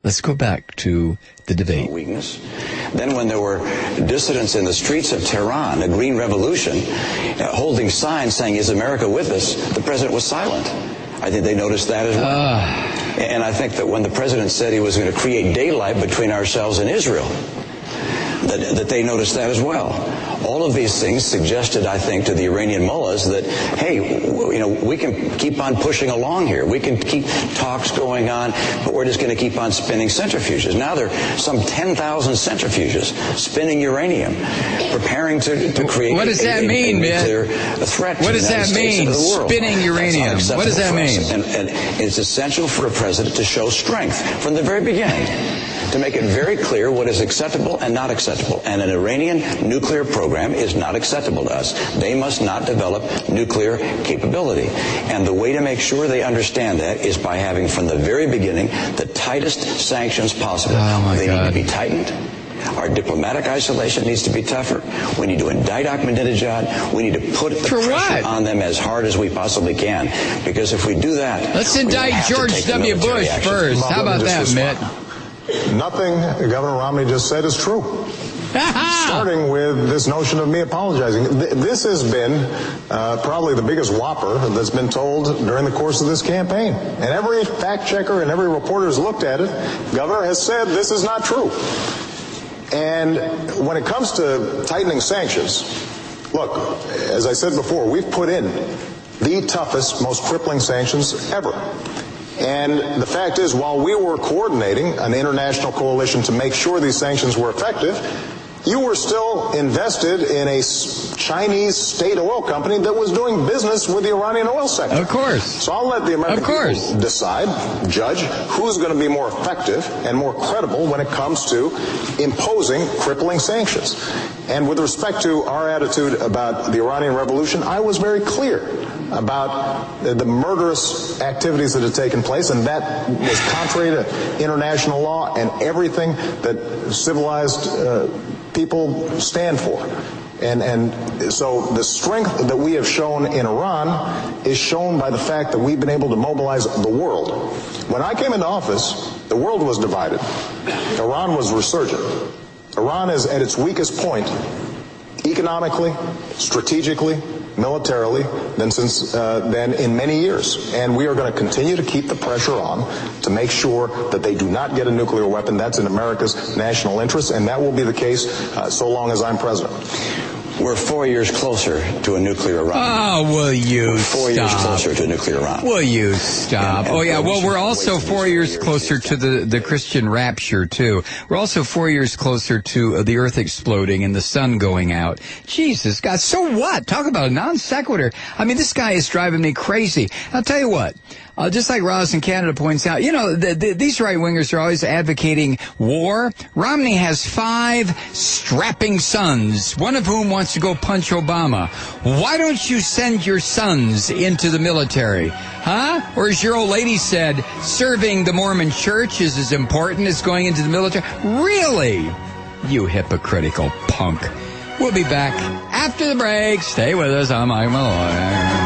Let's go back to the debate. Weakness. Then when there were dissidents in the streets of Tehran, a green revolution, holding signs saying, "Is America with us?" the president was silent. I think they noticed that as well. And I think that when the president said he was going to create daylight between ourselves and Israel, that they noticed that as well. All of these things suggested, I think, to the Iranian mullahs that, hey, we can keep on pushing along here. We can keep talks going on, but we're just going to keep on spinning centrifuges. Now there are some 10,000 centrifuges spinning uranium, preparing to create what does that mean, nuclear threat. What does that mean, spinning uranium? What does that mean? And it's essential for a president to show strength from the very beginning, to make it very clear what is acceptable and not acceptable. And an Iranian nuclear program is not acceptable to us. They must not develop nuclear capability. And the way to make sure they understand that is by having from the very beginning the tightest sanctions possible. They need to be tightened. Our diplomatic isolation needs to be tougher. We need to indict Ahmadinejad. We need to put the pressure on them as hard as we possibly can. Because if we do that... Let's indict George W. Bush first. How about that, Mitt? Nothing Governor Romney just said is true. Starting with this notion of me apologizing. This has been probably the biggest whopper that's been told during the course of this campaign. And every fact checker and every reporter who's looked at it, Governor has said this is not true. And when it comes to tightening sanctions, look, as I said before, we've put in the toughest, most crippling sanctions ever. And the fact is, while we were coordinating an international coalition to make sure these sanctions were effective, you were still invested in a Chinese state oil company that was doing business with the Iranian oil sector. Of course. So I'll let the American people decide, judge, who's going to be more effective and more credible when it comes to imposing crippling sanctions. And with respect to our attitude about the Iranian Revolution, I was very clear about the murderous activities that had taken place, and that was contrary to international law and everything that civilized people stand for. And so the strength that we have shown in Iran is shown by the fact that we've been able to mobilize the world. When I came into office, the world was divided. Iran was resurgent. Iran is at its weakest point economically, strategically, militarily than in many years. And we are going to continue to keep the pressure on to make sure that they do not get a nuclear weapon. That's in America's national interest, and that will be the case so long as I'm president. We're 4 years closer to a nuclear Iran. Oh, will you We're 4 years closer to a nuclear Iran. Will you stop? Oh, yeah. Well, we're also 4 years closer to the Christian rapture, too. We're also 4 years closer to the earth exploding and the sun going out. Jesus, God. So what? Talk about a non sequitur. I mean, this guy is driving me crazy. I'll tell you what. Just like Ross in Canada points out, these right-wingers are always advocating war. Romney has 5 strapping sons, one of whom wants to go punch Obama. Why don't you send your sons into the military? Huh? Or as your old lady said, serving the Mormon church is as important as going into the military? Really? You hypocritical punk. We'll be back after the break. Stay with us. I'm Malloy.